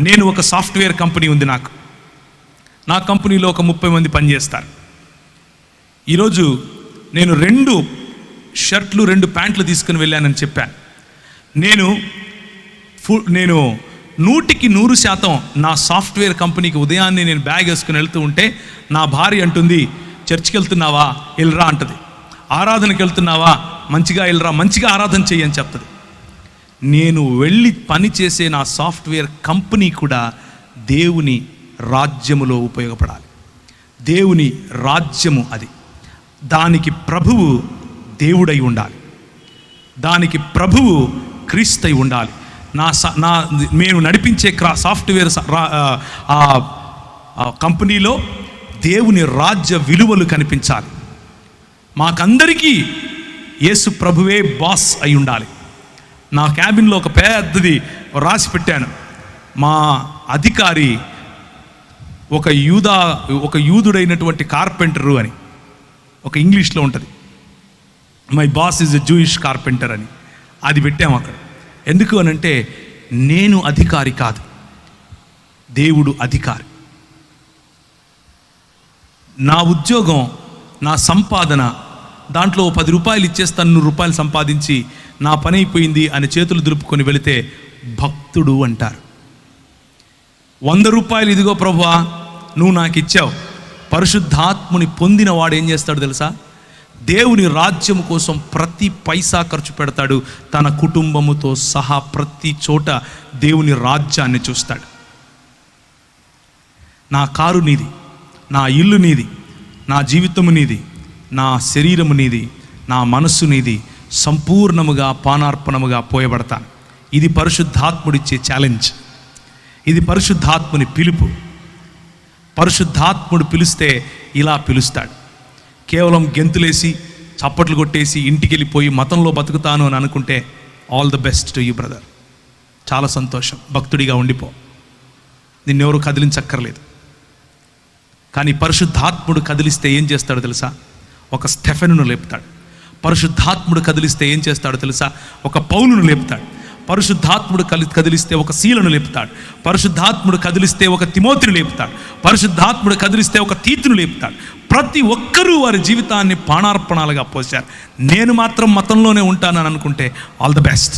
నేను ఒక software company ఉంది నాకు. నా కంపెనీలో ఒక 30 మంది పనిచేస్తారు. ఈరోజు నేను 2 షర్ట్లు 2 ప్యాంట్లు తీసుకుని వెళ్ళానని చెప్పాను. నేను 100% నా సాఫ్ట్వేర్ కంపెనీకి ఉదయాన్నే నేను బ్యాగ్ వేసుకుని వెళ్తూ ఉంటే నా భార్య అంటుంది, చర్చికి వెళ్తున్నావా, వెళ్ళరా అంటది. ఆరాధనకి వెళ్తున్నావా, మంచిగా వెళ్ళరా, మంచిగా ఆరాధన చెయ్యి అని చెప్తుంది. నేను వెళ్ళి పనిచేసే నా సాఫ్ట్వేర్ కంపెనీ కూడా దేవుని రాజ్యములో ఉపయోగపడాలి. దేవుని రాజ్యము అది. దానికి ప్రభువు దేవుడై ఉండాలి, దానికి ప్రభువు క్రీస్తై ఉండాలి. నేను నడిపించే సాఫ్ట్వేర్ కంపెనీలో దేవుని రాజ్య విలువలు కనిపించాలి. మాకందరికీ యేసు ప్రభువే బాస్ అయి ఉండాలి. నా క్యాబిన్లో ఒక పెద్దది రాసి పెట్టాను, మా అధికారి ఒక యూదుడైనటువంటి కార్పెంటరు అని. ఒక ఇంగ్లీష్లో ఉంటుంది, my boss is a Jewish carpenter అని. అది పెట్టాము అక్కడ. ఎందుకు అనంటే నేను అధికారి కాదు, దేవుడు అధికారి. నా ఉద్యోగం, నా సంపాదన, దాంట్లో 10 రూపాయలు ఇచ్చేస్తాను, 100 రూపాయలు సంపాదించి నా పని అయిపోయింది అని చేతులు దులుపుకొని వెళితే భక్తుడు అంటారు. 100 రూపాయలు ఇదిగో ప్రభువా నువ్వు నాకు ఇచ్చావు. పరిశుద్ధాత్ముని పొందిన వాడు ఏం చేస్తాడు తెలుసా? దేవుని రాజ్యం కోసం ప్రతి పైసా ఖర్చు పెడతాడు. తన కుటుంబముతో సహా ప్రతి చోట దేవుని రాజ్యాన్ని చూస్తాడు. నా కారు నీది, నా ఇల్లు నీది, నా జీవితము నీది, నా శరీరము నీది, నా మనస్సు నీది, సంపూర్ణముగా పానార్పణముగా పోయబడతాను. ఇది పరిశుద్ధాత్ముడిచ్చే ఛాలెంజ్, ఇది పరిశుద్ధాత్ముని పిలుపు. పరిశుద్ధాత్ముడు పిలిస్తే ఇలా పిలుస్తాడు. కేవలం గెంతులేసి చప్పట్లు కొట్టేసి ఇంటికి వెళ్ళిపోయి మతంలో బతుకుతాను అని అనుకుంటే all the best to you brother, చాలా సంతోషం, భక్తుడిగా ఉండిపో, నిన్నెవరు కదిలించక్కర్లేదు. కానీ పరిశుద్ధాత్ముడు కదిలిస్తే ఏం చేస్తాడో తెలుసా? ఒక స్టెఫెనును లేపుతాడు. పరిశుద్ధాత్ముడు కదిలిస్తే ఏం చేస్తాడో తెలుసా? ఒక పౌలును లేపుతాడు. పరిశుద్ధాత్ముడు కదిలిస్తే ఒక శీలను లేపుతాడు. పరిశుద్ధాత్ముడు కదిలిస్తే ఒక తిమోతిని లేపుతాడు. పరిశుద్ధాత్ముడు కదిలిస్తే ఒక తీతును లేపుతాడు. ప్రతి ఒక్కరూ వారి జీవితాన్ని పానార్పణాలుగా పోశారు. నేను మాత్రం మతంలోనే ఉంటానని అనుకుంటే ఆల్ ద బెస్ట్.